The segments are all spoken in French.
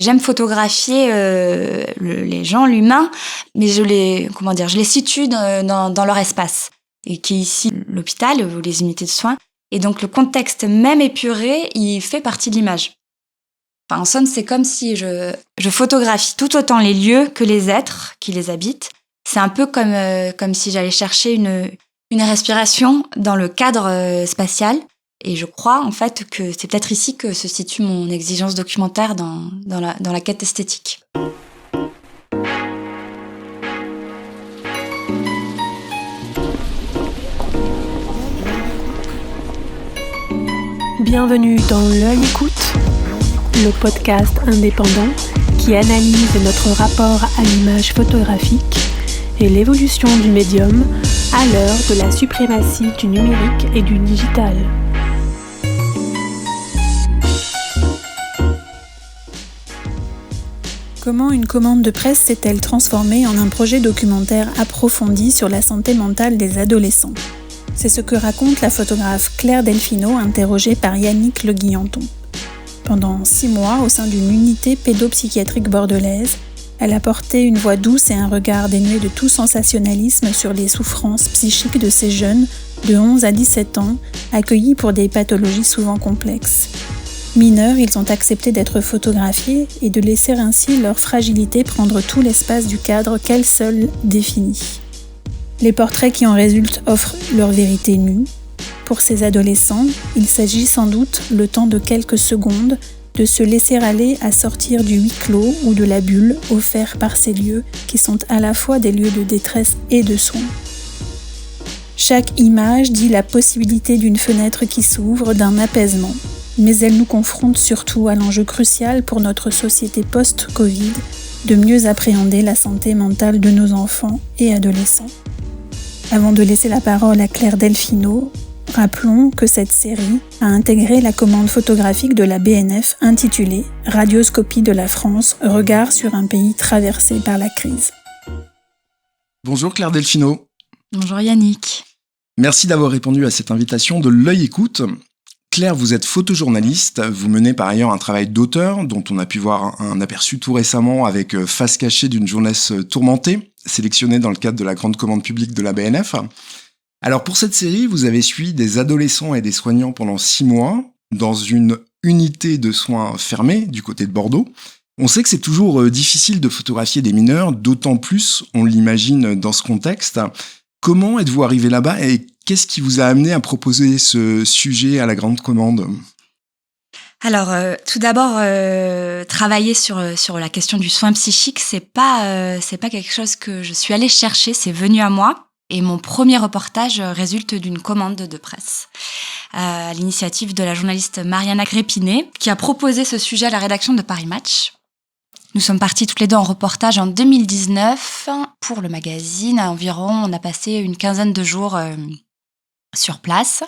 J'aime photographier les gens, l'humain, mais je les situe dans leur espace, et qui est ici l'hôpital ou les unités de soins. Et donc le contexte même épuré, il fait partie de l'image. Enfin, en somme, c'est comme si je photographie tout autant les lieux que les êtres qui les habitent. C'est un peu comme si j'allais chercher une respiration dans le cadre spatial. Et je crois en fait que c'est peut-être ici que se situe mon exigence documentaire dans la quête esthétique. Bienvenue dans L'Œil Écoute, le podcast indépendant qui analyse notre rapport à l'image photographique et l'évolution du médium à l'heure de la suprématie du numérique et du digital. Comment une commande de presse s'est-elle transformée en un projet documentaire approfondi sur la santé mentale des adolescents ? C'est ce que raconte la photographe Claire Delfino, interrogée par Yannick Le Guillanton. Pendant 6 mois, au sein d'une unité pédopsychiatrique bordelaise, elle a porté une voix douce et un regard dénué de tout sensationnalisme sur les souffrances psychiques de ces jeunes de 11 à 17 ans, accueillis pour des pathologies souvent complexes. Mineurs, ils ont accepté d'être photographiés et de laisser ainsi leur fragilité prendre tout l'espace du cadre qu'elle seule définit. Les portraits qui en résultent offrent leur vérité nue. Pour ces adolescents, il s'agit sans doute, le temps de quelques secondes, de se laisser aller à sortir du huis clos ou de la bulle offerte par ces lieux qui sont à la fois des lieux de détresse et de soins. Chaque image dit la possibilité d'une fenêtre qui s'ouvre, d'un apaisement. Mais elle nous confronte surtout à l'enjeu crucial pour notre société post-Covid de mieux appréhender la santé mentale de nos enfants et adolescents. Avant de laisser la parole à Claire Delfino, rappelons que cette série a intégré la commande photographique de la BNF intitulée « Radioscopie de la France, regard sur un pays traversé par la crise ». Bonjour Claire Delfino. Bonjour Yannick. Merci d'avoir répondu à cette invitation de L'Œil Écoute. Claire, vous êtes photojournaliste, vous menez par ailleurs un travail d'auteur dont on a pu voir un aperçu tout récemment avec Face cachée d'une jeunesse tourmentée, sélectionné dans le cadre de la grande commande publique de la BNF. Alors pour cette série, vous avez suivi des adolescents et des soignants pendant 6 mois dans une unité de soins fermée du côté de Bordeaux. On sait que c'est toujours difficile de photographier des mineurs, d'autant plus, on l'imagine, dans ce contexte. Comment êtes-vous arrivé là-bas et qu'est-ce qui vous a amené à proposer ce sujet à la grande commande ? Alors, tout d'abord, travailler sur la question du soin psychique, c'est pas quelque chose que je suis allée chercher, c'est venu à moi. Et mon premier reportage résulte d'une commande de presse à l'initiative de la journaliste Mariana Grépinet, qui a proposé ce sujet à la rédaction de Paris Match. Nous sommes partis toutes les deux en reportage en 2019 pour le magazine. On a passé une quinzaine de jours sur place.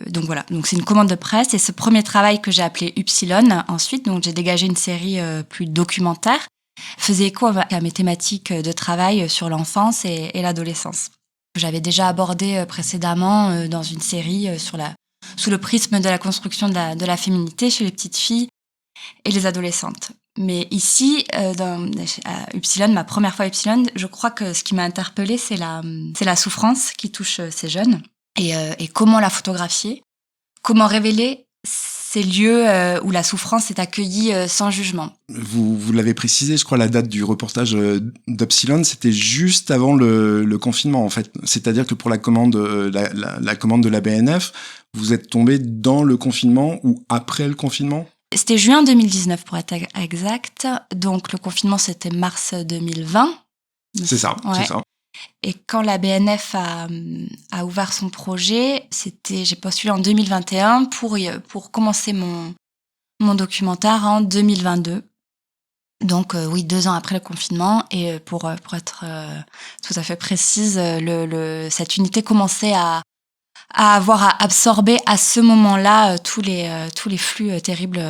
Donc voilà, donc c'est une commande de presse et ce premier travail que j'ai appelé Upsilon ensuite, donc j'ai dégagé une série plus documentaire, faisait écho à mes thématiques de travail sur l'enfance et l'adolescence. J'avais déjà abordé précédemment dans une série sous le prisme de la construction de la féminité chez les petites filles et les adolescentes. Mais ici, à Upsilon, ma première fois à Upsilon, je crois que ce qui m'a interpellée, c'est la souffrance qui touche ces jeunes et comment la photographier, comment révéler ces lieux où la souffrance est accueillie sans jugement. Vous l'avez précisé, je crois, la date du reportage d'Upsilon, c'était juste avant le confinement, en fait. C'est-à-dire que pour la commande de la BNF, vous êtes tombé dans le confinement ou après le confinement ? C'était juin 2019 pour être exact. Donc le confinement, c'était mars 2020. C'est ça, ouais. C'est ça. Et quand la BNF a ouvert son projet, j'ai postulé en 2021 pour commencer mon documentaire en 2022. Donc oui, 2 ans après le confinement. Et pour être tout à fait précise, cette unité commençait à avoir absorbé à ce moment-là tous les flux terribles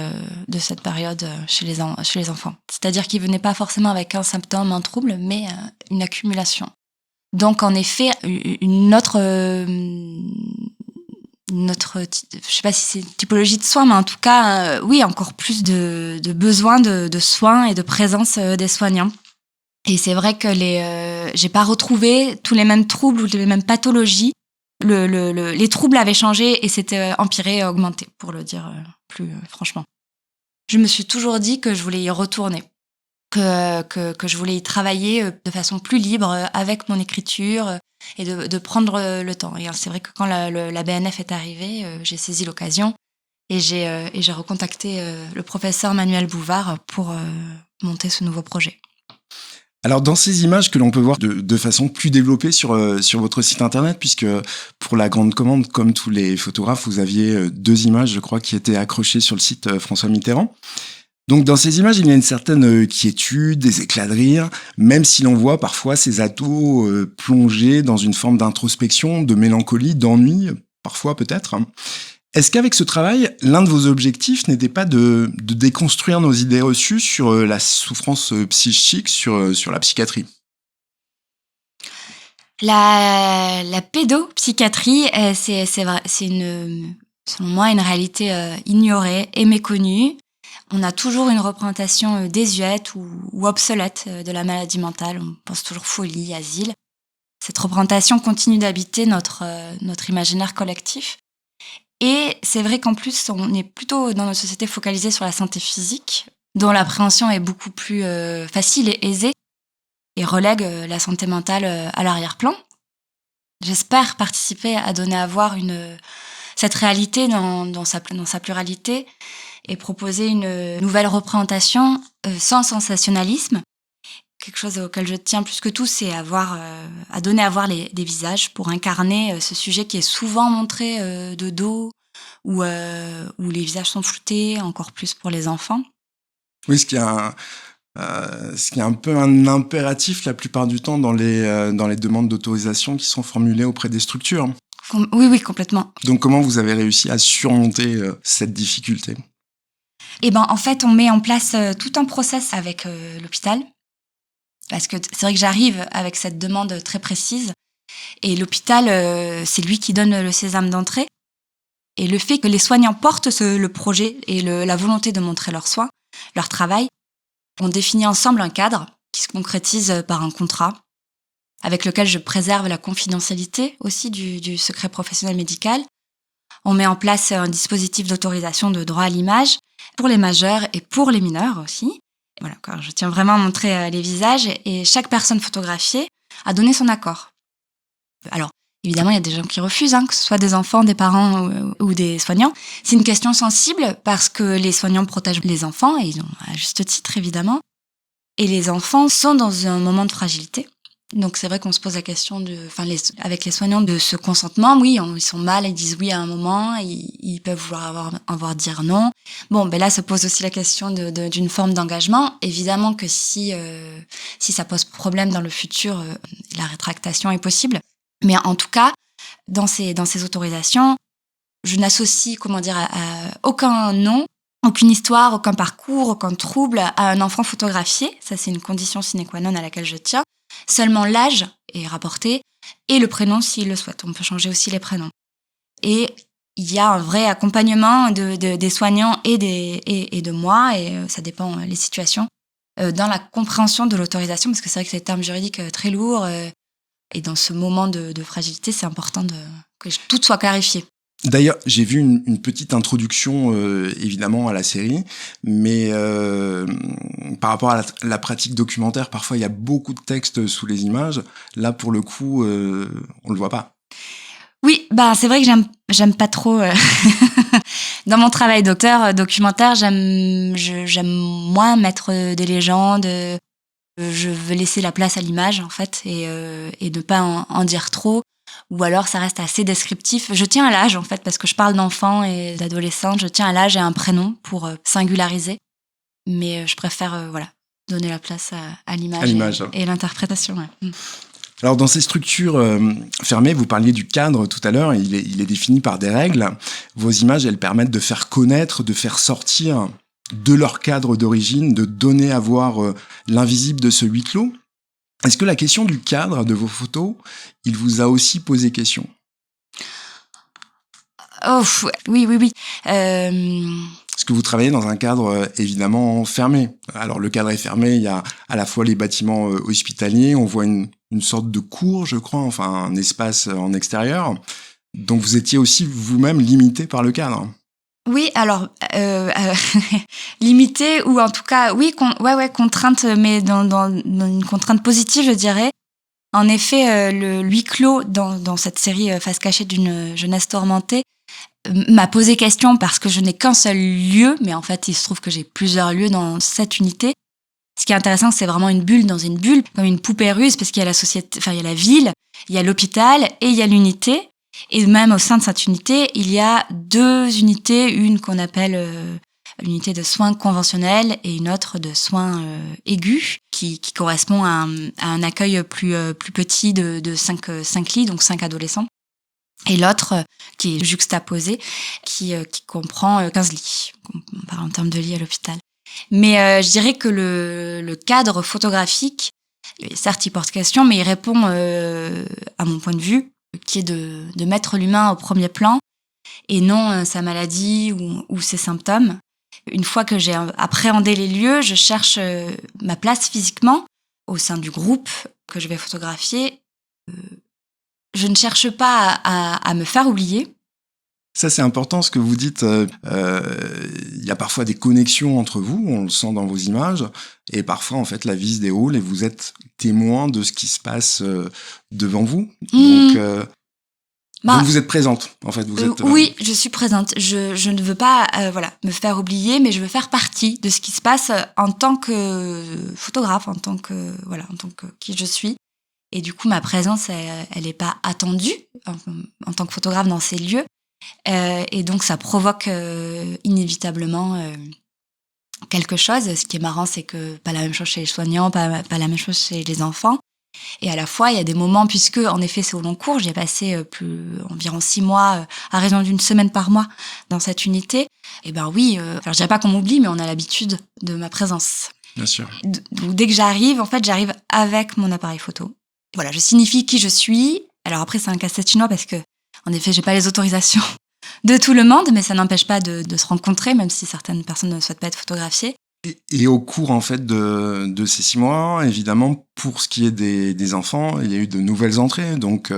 de cette période chez les enfants. C'est-à-dire qu'ils venaient pas forcément avec un symptôme, un trouble, mais une accumulation. Donc en effet, une autre je sais pas si c'est une typologie de soins, mais en tout cas, oui, encore plus de besoin de soins et de présence des soignants. Et c'est vrai que j'ai pas retrouvé tous les mêmes troubles ou les mêmes pathologies. Les troubles avaient changé et s'étaient empirés, augmentés, pour le dire plus franchement. Je me suis toujours dit que je voulais y retourner, que je voulais y travailler de façon plus libre avec mon écriture et de prendre le temps. Et c'est vrai que quand la BNF est arrivée, j'ai saisi l'occasion et j'ai recontacté le professeur Manuel Bouvard pour monter ce nouveau projet. Alors, dans ces images que l'on peut voir de façon plus développée sur votre site internet, puisque pour la grande commande, comme tous les photographes, vous aviez 2 images, je crois, qui étaient accrochées sur le site François Mitterrand. Donc, dans ces images, il y a une certaine quiétude, des éclats de rire, même si l'on voit parfois ces atos plongés dans une forme d'introspection, de mélancolie, d'ennui, parfois peut-être. Est-ce qu'avec ce travail, l'un de vos objectifs n'était pas de déconstruire nos idées reçues sur la souffrance psychique, sur la psychiatrie ? La pédopsychiatrie, c'est vrai, c'est selon moi une réalité ignorée et méconnue. On a toujours une représentation désuète ou obsolète de la maladie mentale. On pense toujours folie, asile. Cette représentation continue d'habiter notre imaginaire collectif. Et c'est vrai qu'en plus, on est plutôt dans notre société focalisée sur la santé physique, dont l'appréhension est beaucoup plus facile et aisée, et relègue la santé mentale à l'arrière-plan. J'espère participer à donner à voir cette réalité dans sa pluralité et proposer une nouvelle représentation sans sensationnalisme. Quelque chose auquel je tiens plus que tout, c'est à donner à voir des visages pour incarner ce sujet qui est souvent montré de dos, où les visages sont floutés, encore plus pour les enfants. Oui, ce qui est un peu un impératif la plupart du temps dans les demandes d'autorisation qui sont formulées auprès des structures. Oui, complètement. Donc, comment vous avez réussi à surmonter cette difficulté ? Eh ben, en fait, on met en place tout un process avec l'hôpital. Parce que c'est vrai que j'arrive avec cette demande très précise et l'hôpital, c'est lui qui donne le sésame d'entrée. Et le fait que les soignants portent le projet et la volonté de montrer leurs soins, leur travail, on définit ensemble un cadre qui se concrétise par un contrat avec lequel je préserve la confidentialité aussi du secret professionnel médical. On met en place un dispositif d'autorisation de droit à l'image pour les majeurs et pour les mineurs aussi. Et voilà, je tiens vraiment à montrer les visages et chaque personne photographiée a donné son accord. Alors, évidemment, il y a des gens qui refusent, que ce soit des enfants, des parents ou des soignants. C'est une question sensible parce que les soignants protègent les enfants, et ils ont à juste titre, évidemment. Et les enfants sont dans un moment de fragilité. Donc, c'est vrai qu'on se pose la question avec les soignants de ce consentement. Oui, ils sont mal, ils disent oui à un moment, ils peuvent vouloir avoir dire non. Bon, là se pose aussi la question d'une forme d'engagement. Évidemment que si ça pose problème dans le futur, la rétractation est possible. Mais en tout cas, dans ces autorisations, je n'associe, à aucun nom, aucune histoire, aucun parcours, aucun trouble à un enfant photographié. Ça, c'est une condition sine qua non à laquelle je tiens. Seulement l'âge est rapporté et le prénom s'il le souhaite. On peut changer aussi les prénoms. Et il y a un vrai accompagnement des soignants et de moi, et ça dépend les situations, dans la compréhension de l'autorisation, parce que c'est vrai que c'est des termes juridiques très lourds. Et dans ce moment de fragilité, c'est important que tout soit clarifié. D'ailleurs, j'ai vu une petite introduction, évidemment, à la série, mais par rapport à la pratique documentaire, parfois il y a beaucoup de textes sous les images. Là, pour le coup, on le voit pas. Oui, c'est vrai que j'aime pas trop. Dans mon travail d'auteur documentaire, j'aime moins mettre des légendes. Je veux laisser la place à l'image, en fait, et ne pas en dire trop. Ou alors, ça reste assez descriptif. Je tiens à l'âge, en fait, parce que je parle d'enfants et d'adolescents. Je tiens à l'âge et à un prénom pour singulariser. Mais je préfère, donner la place à l'image et l'interprétation. Ouais. Alors, dans ces structures fermées, vous parliez du cadre tout à l'heure. Il est défini par des règles. Vos images, elles permettent de faire connaître, de faire sortir de leur cadre d'origine, de donner à voir l'invisible de ce huis clos. Est-ce que la question du cadre de vos photos, il vous a aussi posé question ? Oui. Parce que vous travaillez dans un cadre évidemment fermé. Alors le cadre est fermé, il y a à la fois les bâtiments hospitaliers, on voit une sorte de cour, je crois, enfin un espace en extérieur. Donc vous étiez aussi vous-même limité par le cadre. Oui, alors limité ou en tout cas, oui, contrainte, mais dans une contrainte positive, je dirais. En effet, le huis clos dans cette série Face cachée d'une jeunesse tourmentée m'a posé question parce que je n'ai qu'un seul lieu, mais en fait, il se trouve que j'ai plusieurs lieux dans cette unité. Ce qui est intéressant, c'est vraiment une bulle dans une bulle, comme une poupée russe, parce qu'il y a la société, enfin, il y a la ville, il y a l'hôpital et il y a l'unité. Et même au sein de cette unité, il y a 2 unités, une qu'on appelle l'unité de soins conventionnels et une autre de soins aigus, qui correspond à un accueil plus petit de 5 lits, donc 5 adolescents. Et l'autre, qui est juxtaposé, qui comprend 15 lits. On parle en termes de lits à l'hôpital. Mais je dirais que le cadre photographique, certes, il porte question, mais il répond à mon point de vue, qui est de mettre l'humain au premier plan et non sa maladie ou ses symptômes. Une fois que j'ai appréhendé les lieux, je cherche ma place physiquement au sein du groupe que je vais photographier. Je ne cherche pas à me faire oublier. Ça, c'est important ce que vous dites. Il y a parfois des connexions entre vous, on le sent dans vos images, et parfois, en fait, la vie se déroule et vous êtes témoin de ce qui se passe devant vous. Donc vous êtes présente, en fait. Oui, je suis présente. Je ne veux pas me faire oublier, mais je veux faire partie de ce qui se passe en tant que photographe, en tant que qui je suis. Et du coup, ma présence, elle n'est pas attendue en tant que photographe dans ces lieux. Et donc, ça provoque inévitablement quelque chose. Ce qui est marrant, c'est que pas la même chose chez les soignants, pas la même chose chez les enfants. Et à la fois, il y a des moments, puisque en effet, c'est au long cours, j'ai passé environ 6 mois, à raison d'1 semaine par mois dans cette unité. Et ben oui, alors je dirais pas qu'on m'oublie, mais on a l'habitude de ma présence. Bien sûr. Donc, dès que j'arrive, en fait, j'arrive avec mon appareil photo. Voilà, je signifie qui je suis. Alors après, c'est un casse-tête chinois parce que, en effet, j'ai pas les autorisations de tout le monde, mais ça n'empêche pas de se rencontrer, même si certaines personnes ne souhaitent pas être photographiées. Et au cours, en fait, de ces 6 mois, évidemment, pour ce qui est des enfants, il y a eu de nouvelles entrées. Donc,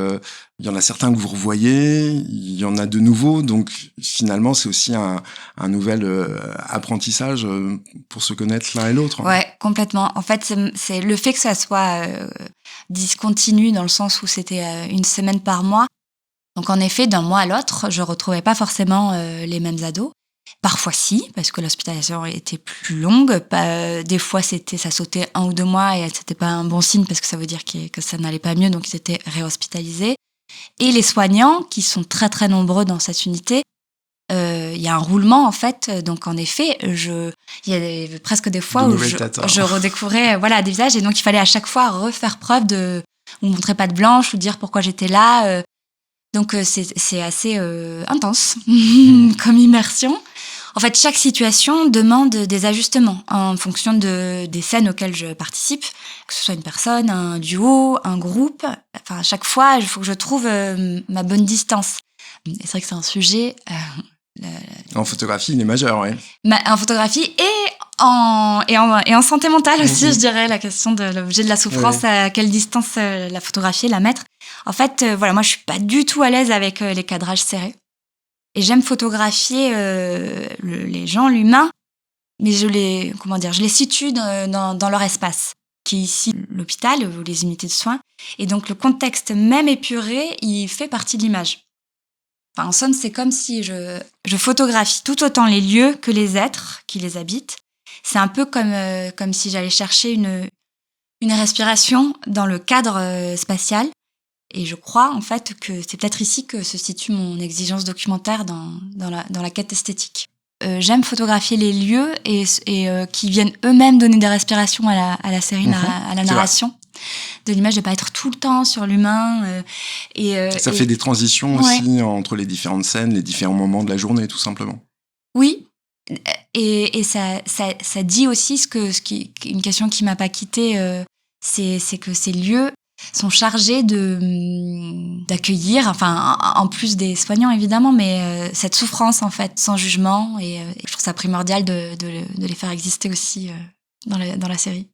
il y en a certains que vous revoyez, il y en a de nouveaux. Donc, finalement, c'est aussi un nouvel apprentissage pour se connaître l'un et l'autre. Ouais, complètement. En fait, c'est le fait que ça soit discontinu dans le sens où c'était 1 semaine par mois. Donc, en effet, d'un mois à l'autre, je retrouvais pas forcément les mêmes ados. Parfois si, parce que l'hospitalisation était plus longue. Des fois, ça sautait 1 ou 2 mois et c'était pas un bon signe parce que ça veut dire que ça n'allait pas mieux, donc ils étaient réhospitalisés. Et les soignants, qui sont très très nombreux dans cette unité, il y a un roulement en fait. Donc en effet, il y a presque des fois où je redécouvrais des visages et donc il fallait à chaque fois refaire preuve ou montrer patte blanche ou dire pourquoi j'étais là. Donc c'est assez intense comme immersion. En fait, chaque situation demande des ajustements en fonction des scènes auxquelles je participe, que ce soit une personne, un duo, un groupe. Enfin, à chaque fois, il faut que je trouve ma bonne distance. Et c'est vrai que c'est un sujet... En photographie, il est majeur, oui. En photographie et en santé mentale aussi, je dirais, la question de l'objet de la souffrance, à quelle distance la photographier, la mettre. En fait, moi, je suis pas du tout à l'aise avec les cadrages serrés. Et j'aime photographier les gens, l'humain, mais je les situe dans leur espace, qui est ici l'hôpital ou les unités de soins. Et donc, le contexte même épuré, il fait partie de l'image. Enfin, en somme, c'est comme si je photographie tout autant les lieux que les êtres qui les habitent. C'est un peu comme si j'allais chercher une respiration dans le cadre spatial. Et je crois, en fait, que c'est peut-être ici que se situe mon exigence documentaire dans la quête esthétique. J'aime photographier les lieux et qui viennent eux-mêmes donner des respirations à la série, à la narration. De l'image, de pas être tout le temps sur l'humain. Ça fait des transitions aussi entre les différentes scènes, les différents moments de la journée, tout simplement. Oui. Et ça dit aussi une question qui m'a pas quittée, c'est que ces lieux sont chargés d'accueillir, enfin, en plus des soignants évidemment, mais cette souffrance en fait, sans jugement. Et je trouve ça primordial de les faire exister aussi dans la série.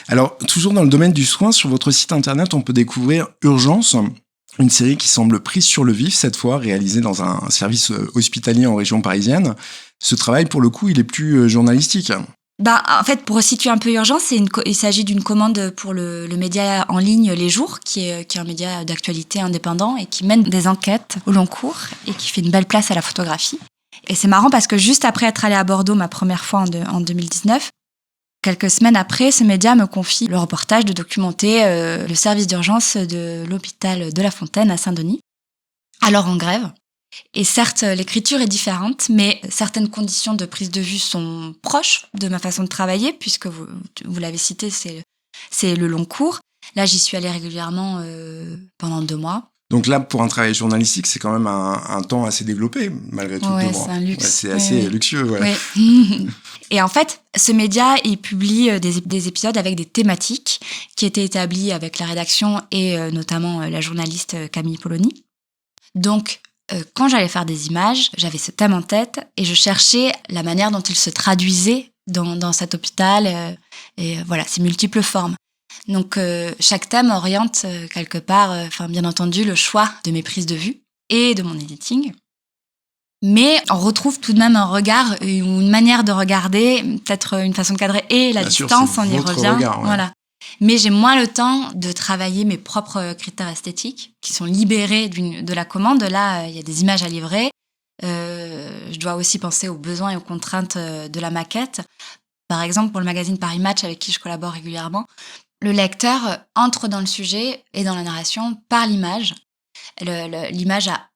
Alors, toujours dans le domaine du soin, sur votre site internet, on peut découvrir Urgence, une série qui semble prise sur le vif, cette fois, réalisée dans un service hospitalier en région parisienne. Ce travail, pour le coup, il est plus journalistique. En fait, pour resituer un peu Urgence, il s'agit d'une commande pour le média en ligne Les Jours, qui est un média d'actualité indépendant et qui mène des enquêtes au long cours et qui fait une belle place à la photographie. Et c'est marrant parce que juste après être allée à Bordeaux, ma première fois en 2019, quelques semaines après, ce média me confie le reportage de documenter le service d'urgence de l'hôpital de La Fontaine à Saint-Denis, alors en grève. Et certes, l'écriture est différente, mais certaines conditions de prise de vue sont proches de ma façon de travailler, puisque vous l'avez cité, c'est le long cours. Là, j'y suis allée régulièrement pendant 2 mois. Donc là, pour un travail journalistique, c'est quand même un temps assez développé, malgré tout. Ouais, c'est un luxe. Ouais, c'est assez luxueux, ouais. Oui. Et en fait, ce média, il publie des épisodes avec des thématiques qui étaient établies avec la rédaction et notamment la journaliste Camille Polony. Donc, quand j'allais faire des images, j'avais ce thème en tête et je cherchais la manière dont il se traduisait dans cet hôpital et voilà, ces multiples formes. Donc, chaque thème oriente quelque part, bien entendu, le choix de mes prises de vue et de mon editing. Mais on retrouve tout de même un regard ou une manière de regarder, peut-être une façon de cadrer et la Bien distance, sûr, on y revient. Regard, ouais. Voilà. Mais j'ai moins le temps de travailler mes propres critères esthétiques qui sont libérés de la commande. Là, il y a des images à livrer. Je dois aussi penser aux besoins et aux contraintes de la maquette. Par exemple, pour le magazine Paris Match avec qui je collabore régulièrement, le lecteur entre dans le sujet et dans la narration par l'image. L'image a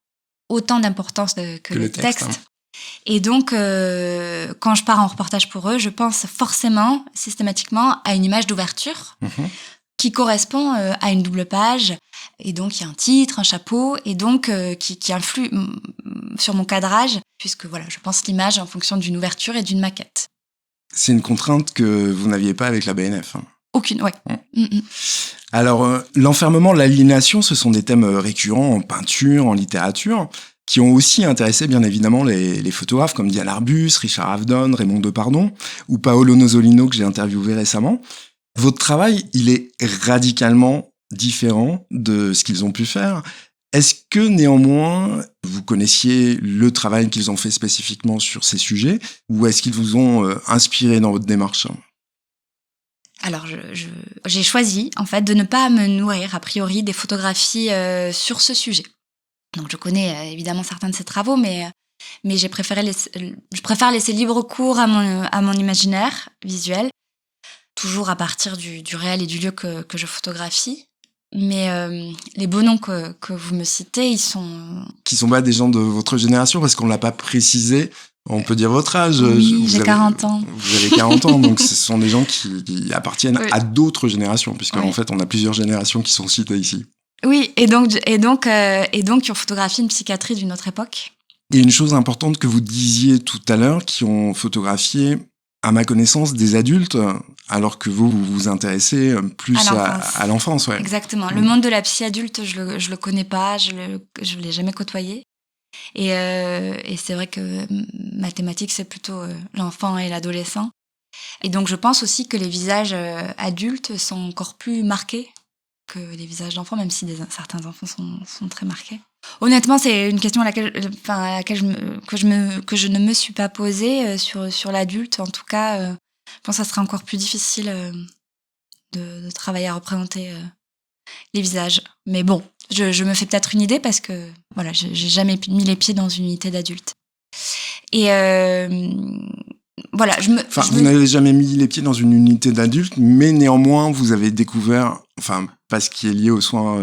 autant d'importance que le texte. Hein. Et donc, quand je pars en reportage pour eux, je pense forcément, systématiquement, à une image d'ouverture qui correspond à une double page. Et donc, il y a un titre, un chapeau, et donc qui influe sur mon cadrage, puisque voilà, je pense l'image en fonction d'une ouverture et d'une maquette. C'est une contrainte que vous n'aviez pas avec la BNF. Aucune, ouais. Alors, l'enfermement, l'aliénation, ce sont des thèmes récurrents en peinture, en littérature, qui ont aussi intéressé bien évidemment les photographes comme Diane Arbus, Richard Avedon, Raymond Depardon ou Paolo Nozzolino que j'ai interviewé récemment. Votre travail, il est radicalement différent de ce qu'ils ont pu faire. Est-ce que néanmoins, vous connaissiez le travail qu'ils ont fait spécifiquement sur ces sujets ou est-ce qu'ils vous ont inspiré dans votre démarche ? Alors, j'ai choisi, en fait, de ne pas me nourrir, a priori, des photographies sur ce sujet. Donc, je connais évidemment certains de ces travaux, mais je préfère laisser libre cours à mon imaginaire visuel, toujours à partir du réel et du lieu que je photographie. Mais les beaux noms que vous me citez, ils sont... Qui sont pas des gens de votre génération, parce qu'on ne l'a pas précisé. On peut dire votre âge. Oui, j'ai 40 ans. Vous avez 40 ans, donc ce sont des gens qui appartiennent à d'autres générations, puisque en fait, on a plusieurs générations qui sont citées ici. Oui, et donc qui ont photographié une psychiatrie d'une autre époque. Et une chose importante que vous disiez tout à l'heure, qui ont photographié, à ma connaissance, des adultes, alors que vous vous intéressez plus à l'enfance. Ouais. Exactement. Le monde de la psy adulte, je le connais pas, je l'ai jamais côtoyé. Et c'est vrai que ma thématique, c'est plutôt l'enfant et l'adolescent. Et donc, je pense aussi que les visages adultes sont encore plus marqués que les visages d'enfants, même si certains enfants sont très marqués. Honnêtement, c'est une question que je ne me suis pas posée sur l'adulte. En tout cas, je pense que ça sera encore plus difficile de travailler à représenter les visages. Mais bon, je me fais peut-être une idée parce que voilà, j'ai jamais mis les pieds dans une unité d'adulte. Et voilà, vous n'avez jamais mis les pieds dans une unité d'adulte, mais néanmoins, vous avez découvert, pas ce qui est lié aux soins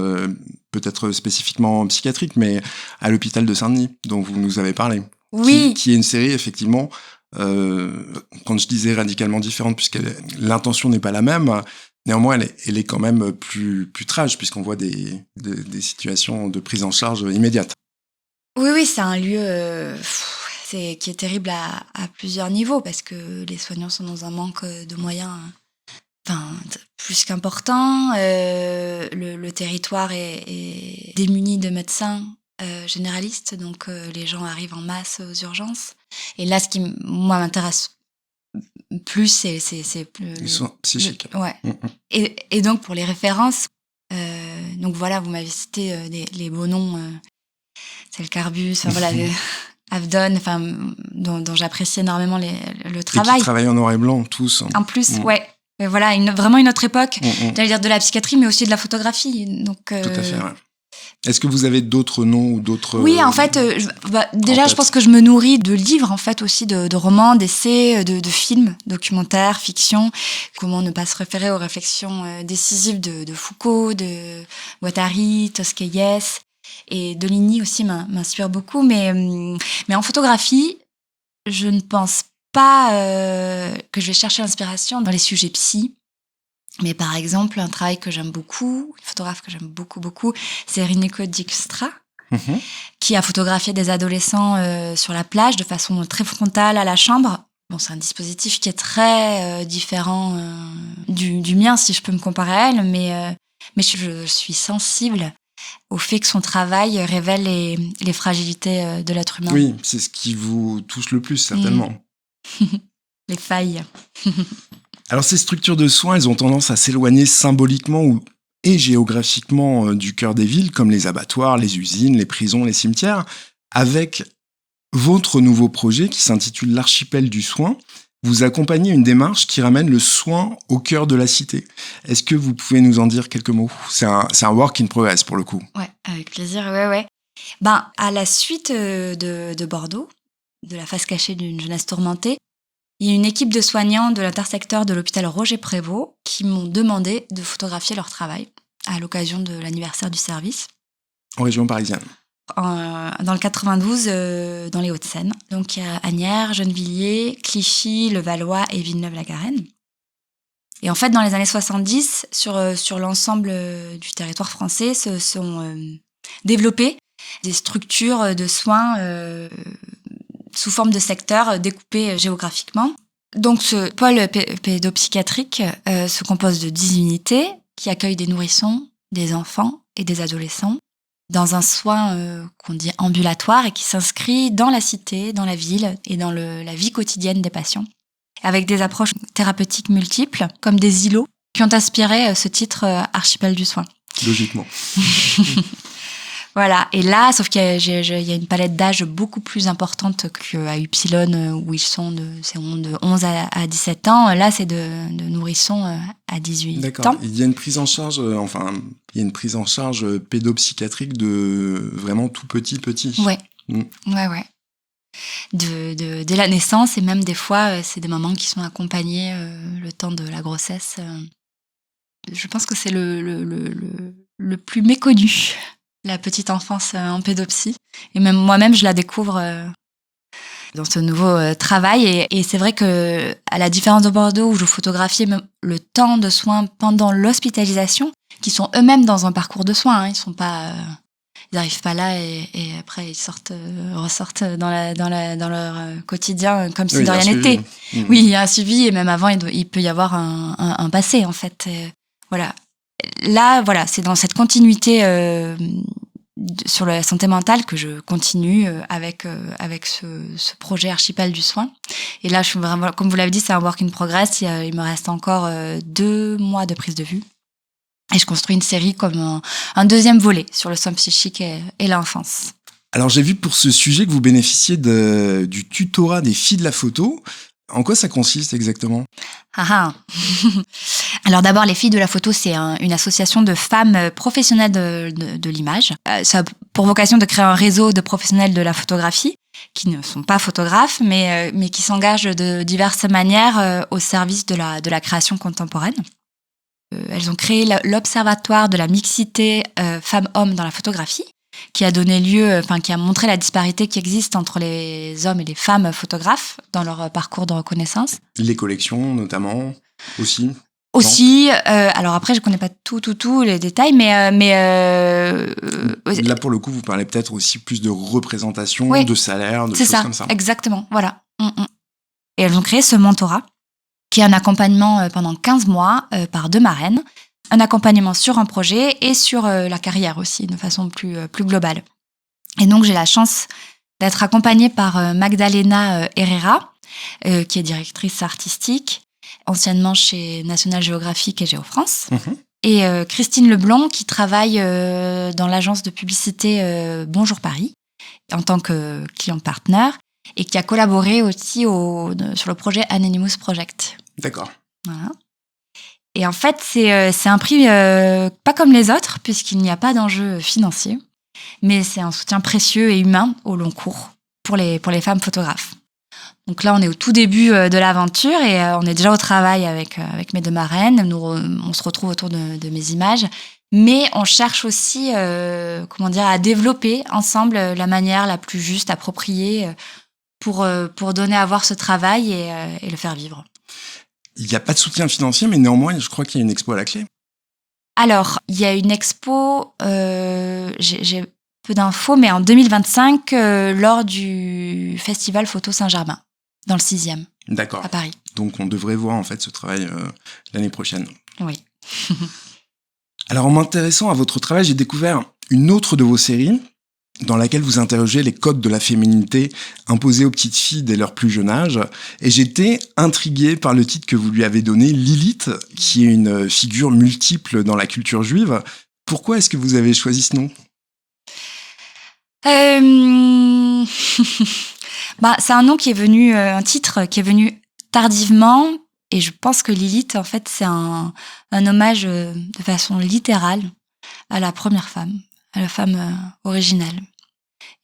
peut-être spécifiquement psychiatriques, mais à l'hôpital de Saint-Denis, dont vous nous avez parlé. Oui. Qui est une série, effectivement, quand je disais radicalement différente, puisque l'intention n'est pas la même, néanmoins, elle est quand même plus trash, puisqu'on voit des situations de prise en charge immédiate. Oui, c'est un lieu qui est terrible à plusieurs niveaux, parce que les soignants sont dans un manque de moyens plus qu'important. Le territoire est démuni de médecins généralistes, donc les gens arrivent en masse aux urgences. Et là, ce qui, moi, m'intéresse plus, c'est les soins psychiques. Ouais. Et donc, pour les références, donc voilà, vous m'avez cité les beaux noms, c'est le Carbus, voilà, Avdon, dont j'apprécie énormément le travail. Et qui travaillent en noir et blanc, tous. En plus, ouais. Voilà, vraiment une autre époque. J'allais dire de la psychiatrie, mais aussi de la photographie. Donc, tout à fait, ouais. Est-ce que vous avez d'autres noms ou d'autres... Oui, en fait, déjà, je pense que je me nourris de livres, en fait, aussi, de romans, d'essais, de films, documentaires, fiction. Comment ne pas se référer aux réflexions décisives de Foucault, de Guattari, Tosquelles. Et Deligny aussi m'inspire beaucoup. Mais en photographie, je ne pense pas que je vais chercher l'inspiration dans les sujets psy. Mais par exemple, un travail que j'aime beaucoup, une photographe que j'aime beaucoup, c'est Rineko Dijkstra, qui a photographié des adolescents sur la plage de façon très frontale à la chambre. Bon, c'est un dispositif qui est très différent du mien, si je peux me comparer à elle, mais je suis sensible au fait que son travail révèle les fragilités de l'être humain. Oui, c'est ce qui vous touche le plus, certainement. Les failles. Alors, ces structures de soins, elles ont tendance à s'éloigner symboliquement et géographiquement du cœur des villes, comme les abattoirs, les usines, les prisons, les cimetières. Avec votre nouveau projet qui s'intitule l'Archipel du soin, vous accompagnez une démarche qui ramène le soin au cœur de la cité. Est-ce que vous pouvez nous en dire quelques mots ? C'est un work in progress, pour le coup. Ouais, avec plaisir, ouais. À la suite de Bordeaux, de la face cachée d'une jeunesse tourmentée, il y a une équipe de soignants de l'intersecteur de l'hôpital Roger-Prévôt qui m'ont demandé de photographier leur travail à l'occasion de l'anniversaire du service. En région parisienne. Dans le 92, dans les Hauts-de-Seine. Donc, il y a Asnières, Gennevilliers, Clichy, Levallois et Villeneuve-la-Garenne. Et en fait, dans les années 70, sur l'ensemble du territoire français, se sont développées des structures de soins sous forme de secteurs découpés géographiquement. Donc, ce pôle pédopsychiatrique se compose de 10 unités qui accueillent des nourrissons, des enfants et des adolescents dans un soin qu'on dit ambulatoire et qui s'inscrit dans la cité, dans la ville et dans la vie quotidienne des patients, avec des approches thérapeutiques multiples, comme des îlots, qui ont inspiré ce titre Archipel du soin. Logiquement. Voilà, et là, sauf qu'il y a une palette d'âge beaucoup plus importante qu'à Upsilon, où ils sont de 11 à 17 ans. Là, c'est de nourrissons à 18 D'accord. ans. Il y a une prise en charge, il y a une prise en charge pédopsychiatrique de vraiment tout petit. Ouais. Ouais. Dès la naissance, et même des fois, c'est des mamans qui sont accompagnées le temps de la grossesse. Je pense que c'est le plus méconnu. La petite enfance en pédopsie. Et même moi-même, je la découvre dans ce nouveau travail. Et c'est vrai que, à la différence de Bordeaux, où je photographiais le temps de soins pendant l'hospitalisation, qui sont eux-mêmes dans un parcours de soins. Ils sont pas, ils n'arrivent pas là et après ils ressortent dans leur quotidien comme si de rien n'était. Oui, il y a un suivi et même avant, il peut y avoir un passé en fait. Voilà. Là, voilà, c'est dans cette continuité sur la santé mentale que je continue avec ce projet Archipel du soin. Et là, je suis vraiment, comme vous l'avez dit, c'est un work in progress. Il me reste encore 2 mois de prise de vue. Et je construis une série comme un deuxième volet sur le soin psychique et l'enfance. Alors, j'ai vu pour ce sujet que vous bénéficiez du tutorat des filles de la photo. En quoi ça consiste exactement ? Alors d'abord, les filles de la photo, c'est une association de femmes professionnelles de l'image. Ça a pour vocation de créer un réseau de professionnels de la photographie qui ne sont pas photographes, mais qui s'engagent de diverses manières au service de la création contemporaine. Elles ont créé l'Observatoire de la mixité femmes-hommes dans la photographie, qui a donné lieu, qui a montré la disparité qui existe entre les hommes et les femmes photographes dans leur parcours de reconnaissance. Les collections, notamment, aussi. Alors après, je connais pas tout les détails, mais là, pour le coup, vous parlez peut-être aussi plus de représentation, de salaire, de choses comme ça. Exactement, voilà. Et elles ont créé ce mentorat qui est un accompagnement pendant 15 mois par 2 marraines. Un accompagnement sur un projet et sur la carrière aussi, de façon plus globale. Et donc, j'ai la chance d'être accompagnée par Magdalena Herrera, qui est directrice artistique, anciennement chez National Geographic et Géofrance. Et Christine Leblanc, qui travaille dans l'agence de publicité Bonjour Paris, en tant que client partner, et qui a collaboré aussi sur le projet Anonymous Project. D'accord. Voilà. Et en fait, c'est un prix pas comme les autres, puisqu'il n'y a pas d'enjeu financier, mais c'est un soutien précieux et humain au long cours pour les femmes photographes. Donc là, on est au tout début de l'aventure et on est déjà au travail avec mes 2 marraines. Nous, on se retrouve autour de mes images, mais on cherche aussi, à développer ensemble la manière la plus juste, appropriée pour donner à voir ce travail et le faire vivre. Il n'y a pas de soutien financier, mais néanmoins, je crois qu'il y a une expo à la clé. Alors, il y a une expo, j'ai peu d'infos, mais en 2025, lors du Festival Photo Saint-Germain, dans le 6e, D'accord. à Paris. Donc, on devrait voir en fait ce travail l'année prochaine. Oui. Alors, en m'intéressant à votre travail, j'ai découvert une autre de vos séries, dans laquelle vous interrogez les codes de la féminité imposés aux petites filles dès leur plus jeune âge. Et j'étais intrigué par le titre que vous lui avez donné, Lilith, qui est une figure multiple dans la culture juive. Pourquoi est-ce que vous avez choisi ce nom ? C'est un nom qui est venu, un titre qui est venu tardivement. Et je pense que Lilith, en fait, c'est un hommage de façon littérale à la première femme, à la femme originale.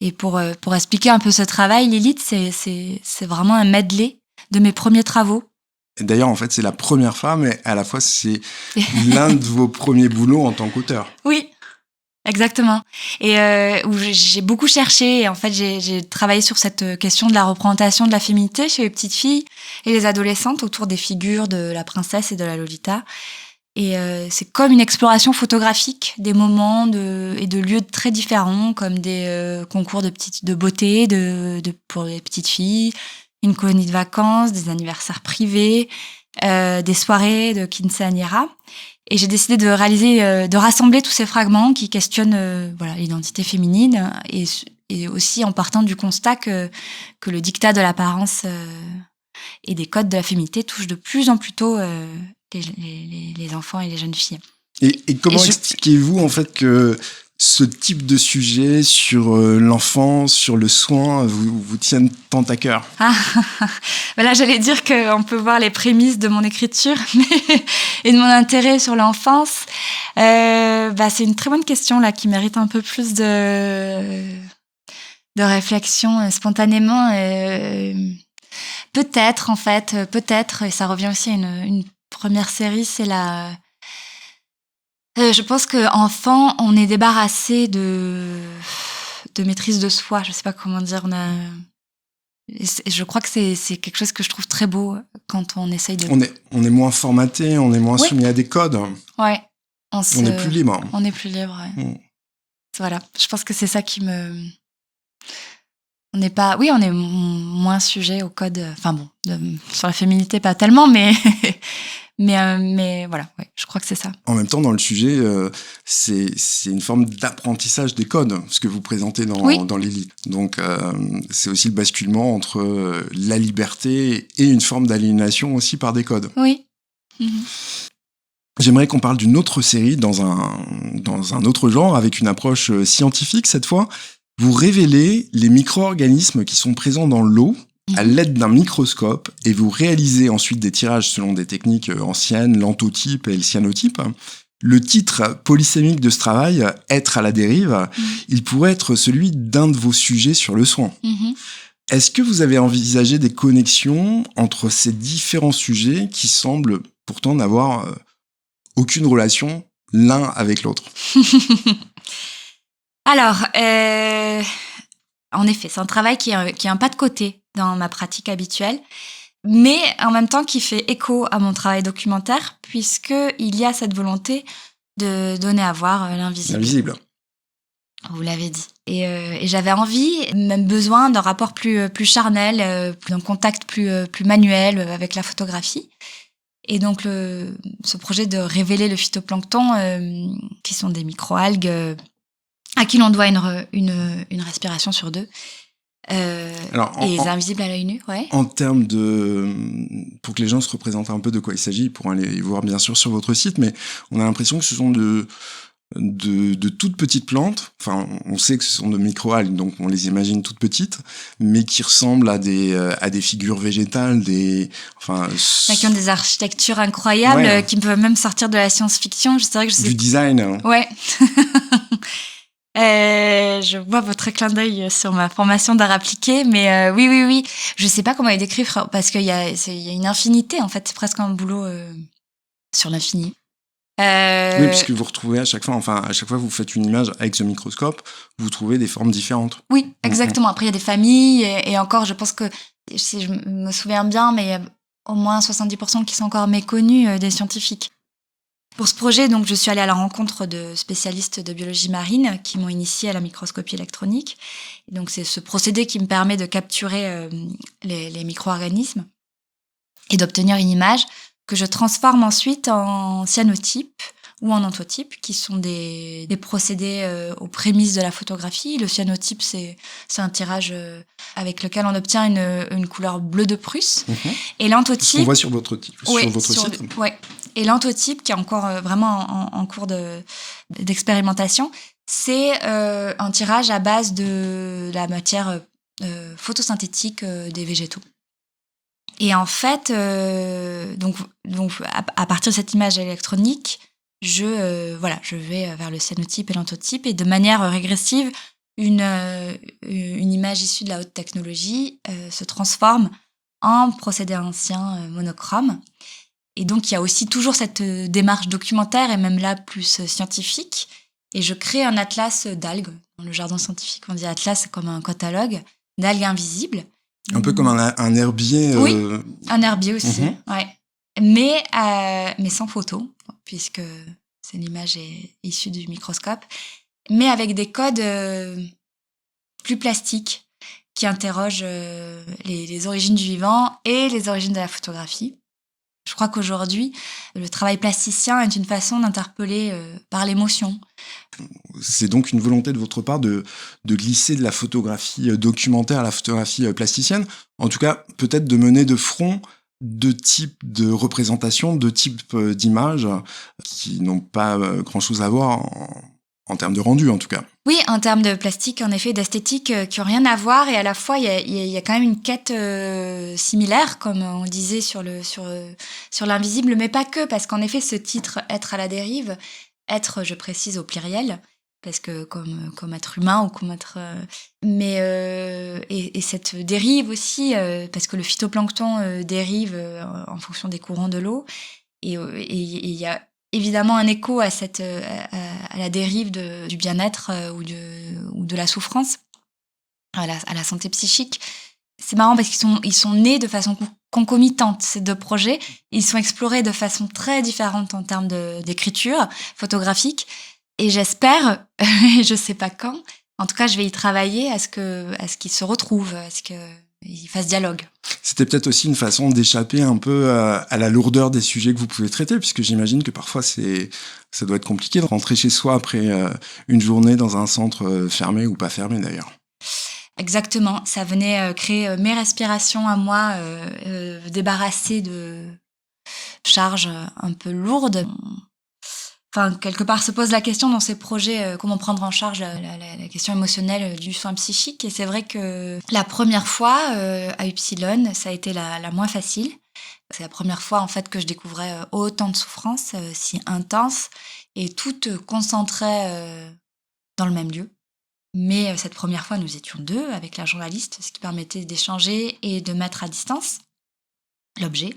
Et pour expliquer un peu ce travail, Lilith, c'est vraiment un medley de mes premiers travaux. Et d'ailleurs, en fait, c'est la première femme et à la fois, c'est l'un de vos premiers boulots en tant qu'auteur. Oui, exactement. Et où j'ai beaucoup cherché. Et en fait, j'ai travaillé sur cette question de la représentation de la féminité chez les petites filles et les adolescentes autour des figures de la princesse et de la Lolita. Et c'est comme une exploration photographique des moments et de lieux très différents, comme des concours de beauté pour les petites filles, une colonie de vacances, des anniversaires privés, des soirées de quinceañera. Et j'ai décidé de rassembler tous ces fragments qui questionnent l'identité féminine et aussi en partant du constat que le diktat de l'apparence et des codes de la féminité touchent de plus en plus tôt les enfants et les jeunes filles. Et comment expliquez-vous en fait que ce type de sujet sur l'enfance, sur le soin, vous tiennent tant à cœur ? Là, j'allais dire qu'on peut voir les prémices de mon écriture et de mon intérêt sur l'enfance. C'est une très bonne question là qui mérite un peu plus de réflexion spontanément. Peut-être, et ça revient aussi à une première série, c'est je pense qu'enfant, on est débarrassé de maîtrise de soi. Je sais pas comment dire. Je crois que c'est quelque chose que je trouve très beau quand on essaye de... On est moins formaté, on est moins soumis à des codes. Ouais. On est plus libre. On est plus libre, ouais. Voilà. Je pense que c'est ça qui me... On est moins sujet aux codes. Enfin bon, sur la féminité, pas tellement, mais voilà, ouais, je crois que c'est ça. En même temps, dans le sujet, c'est une forme d'apprentissage des codes, ce que vous présentez dans Lilith. Donc, c'est aussi le basculement entre la liberté et une forme d'aliénation aussi par des codes. Oui. J'aimerais qu'on parle d'une autre série dans un autre genre, avec une approche scientifique cette fois. Vous révélez les micro-organismes qui sont présents dans l'eau à l'aide d'un microscope et vous réalisez ensuite des tirages selon des techniques anciennes, l'anthotype et le cyanotype. Le titre polysémique de ce travail, Être à la dérive, il pourrait être celui d'un de vos sujets sur le soin. Est-ce que vous avez envisagé des connexions entre ces différents sujets qui semblent pourtant n'avoir aucune relation l'un avec l'autre ? Alors, en effet, c'est un travail qui est un pas de côté dans ma pratique habituelle, mais en même temps qui fait écho à mon travail documentaire, puisqu'il y a cette volonté de donner à voir l'invisible. L'invisible. Vous l'avez dit. Et j'avais envie, même besoin d'un rapport plus charnel, d'un contact plus manuel avec la photographie. Et donc, ce projet de révéler le phytoplancton, qui sont des microalgues à qui l'on doit une respiration sur 2. Alors, et invisible à l'œil nu, ouais. En termes de... Pour que les gens se représentent un peu de quoi il s'agit, ils pourront aller voir bien sûr sur votre site, mais on a l'impression que ce sont de toutes petites plantes. Enfin, on sait que ce sont de microalgues, donc on les imagine toutes petites, mais qui ressemblent à des figures végétales, qui ont des architectures incroyables, qui peuvent même sortir de la science-fiction. C'est vrai que du design. Ouais. Je vois votre clin d'œil sur ma formation d'art appliqué, mais oui. Je sais pas comment les décrire parce qu'il y a une infinité, en fait. C'est presque un boulot sur l'infini. Oui, puisque vous retrouvez à chaque fois vous faites une image avec ce microscope, vous trouvez des formes différentes. Oui, exactement. Après, il y a des familles et encore, je pense que, si je me souviens bien, mais il y a au moins 70% qui sont encore méconnus des scientifiques. Pour ce projet, donc, je suis allée à la rencontre de spécialistes de biologie marine qui m'ont initiée à la microscopie électronique. Et donc, c'est ce procédé qui me permet de capturer les micro-organismes et d'obtenir une image que je transforme ensuite en cyanotype ou en anthotype, qui sont des procédés aux prémices de la photographie. Le cyanotype, c'est un tirage avec lequel on obtient une couleur bleu de Prusse. Et l'anthotype... Ce qu'on voit sur votre site. Oui. Et l'anthotype, qui est encore vraiment en cours d'expérimentation, c'est un tirage à base de la matière photosynthétique des végétaux. Et en fait, donc à partir de cette image électronique, je vais vers le cyanotype et l'anthotype, et de manière régressive, une image issue de la haute technologie se transforme en procédé ancien monochrome. Et donc, il y a aussi toujours cette démarche documentaire, et même là, plus scientifique. Et je crée un atlas d'algues. Dans le jargon scientifique, on dit atlas, c'est comme un catalogue d'algues invisibles. Un peu comme un herbier. Oui, un herbier aussi, ouais. Mais sans photo, puisque l'image est issue du microscope, mais avec des codes plus plastiques qui interrogent les origines du vivant et les origines de la photographie. Je crois qu'aujourd'hui, le travail plasticien est une façon d'interpeller par l'émotion. C'est donc une volonté de votre part de glisser de la photographie documentaire à la photographie plasticienne. En tout cas, peut-être de mener de front deux types de représentations, deux types d'images qui n'ont pas grand-chose à voir en termes de rendu, en tout cas. Oui, en termes de plastique, en effet, d'esthétique, qui n'ont rien à voir. Et à la fois, il y a quand même une quête similaire, comme on disait sur l'invisible, mais pas que, parce qu'en effet, ce titre « Être à la dérive », être, je précise, au pluriel, parce que comme être humain ou comme être... et cette dérive aussi, parce que le phytoplancton dérive en fonction des courants de l'eau. Et il y a évidemment un écho à la dérive du bien-être ou de la souffrance, à la santé psychique. C'est marrant parce qu'ils sont nés de façon concomitante, ces deux projets. Ils sont explorés de façon très différente en termes d'écriture photographique. Et j'espère, je sais pas quand, en tout cas je vais y travailler à ce qu'ils se retrouvent, à ce qu'ils fassent dialogue. C'était peut-être aussi une façon d'échapper un peu à la lourdeur des sujets que vous pouvez traiter, puisque j'imagine que parfois ça doit être compliqué de rentrer chez soi après une journée dans un centre fermé ou pas fermé d'ailleurs. Exactement, ça venait créer mes respirations à moi, débarrasser de charges un peu lourdes. Enfin, quelque part se pose la question dans ces projets, comment prendre en charge la question émotionnelle du soin psychique. Et c'est vrai que la première fois à Upsilon, ça a été la moins facile. C'est la première fois en fait que je découvrais autant de souffrances si intenses et toutes concentrées dans le même lieu. Mais cette première fois, nous étions 2 avec la journaliste, ce qui permettait d'échanger et de mettre à distance l'objet,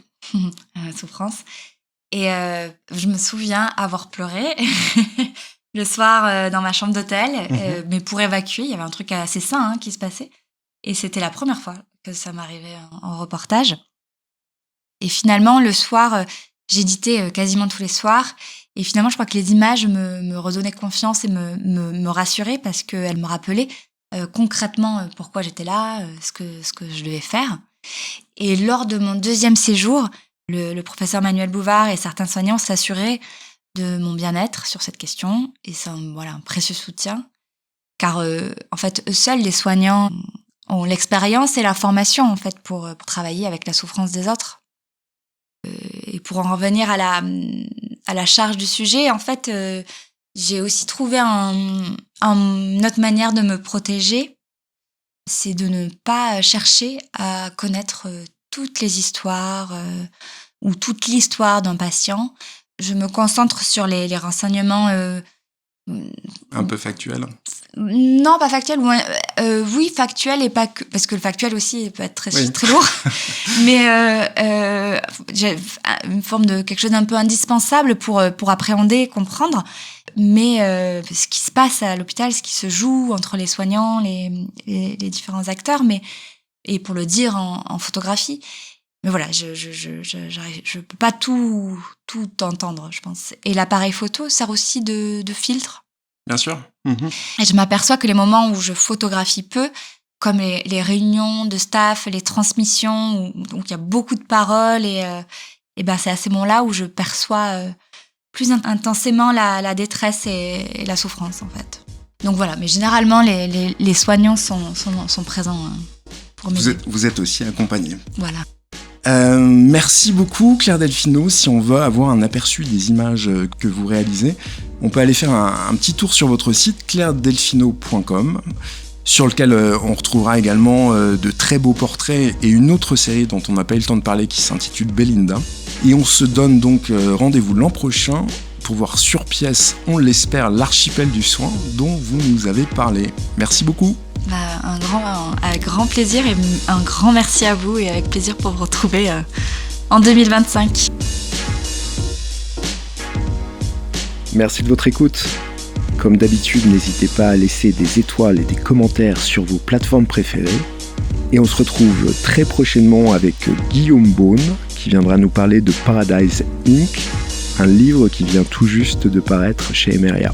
la souffrance. Et je me souviens avoir pleuré le soir dans ma chambre d'hôtel, mais pour évacuer, il y avait un truc assez sain qui se passait. Et c'était la première fois que ça m'arrivait en reportage. Et finalement, le soir, j'éditais quasiment tous les soirs. Et finalement, je crois que les images me redonnaient confiance et me rassuraient parce qu'elles me rappelaient concrètement pourquoi j'étais là, ce que je devais faire. Et lors de mon 2e séjour, le professeur Manuel Bouvard et certains soignants s'assuraient de mon bien-être sur cette question. Et c'est un précieux soutien. Car en fait, eux seuls, les soignants, ont l'expérience et la formation en fait pour travailler avec la souffrance des autres. Et pour en revenir à la charge du sujet, en fait, j'ai aussi trouvé une autre manière de me protéger, c'est de ne pas chercher à connaître toutes les histoires ou toute l'histoire d'un patient. Je me concentre sur les renseignements un peu factuels. Non, pas factuel. Oui, factuel et pas que, parce que le factuel aussi peut être très lourd. Mais j'ai une forme de quelque chose d'un peu indispensable pour appréhender et comprendre. Mais ce qui se passe à l'hôpital, ce qui se joue entre les soignants, les différents acteurs, et pour le dire en photographie. Mais voilà, je peux pas tout entendre, je pense. Et l'appareil photo sert aussi de filtre. Bien sûr. Et je m'aperçois que les moments où je photographie peu, comme les réunions de staff, les transmissions, où il y a beaucoup de paroles, et c'est à ces moments-là où je perçois plus intensément la détresse et la souffrance, en fait. Donc voilà, mais généralement, les soignants sont présents pour m'aider. Vous êtes aussi accompagnée. Voilà. Merci beaucoup Claire Delfino. Si on veut avoir un aperçu des images que vous réalisez, on peut aller faire un petit tour sur votre site clairedelfino.com, sur lequel on retrouvera également de très beaux portraits et une autre série dont on n'a pas eu le temps de parler qui s'intitule Belinda. Et on se donne donc rendez-vous l'an prochain pour voir sur pièce, on l'espère, l'archipel du soin dont vous nous avez parlé. Merci beaucoup. Avec grand plaisir et un grand merci à vous, et avec plaisir pour vous retrouver en 2025. Merci de votre écoute. Comme d'habitude, n'hésitez pas à laisser des étoiles et des commentaires sur vos plateformes préférées. Et on se retrouve très prochainement avec Guillaume Beaune qui viendra nous parler de Paradise Inc., un livre qui vient tout juste de paraître chez Emeria.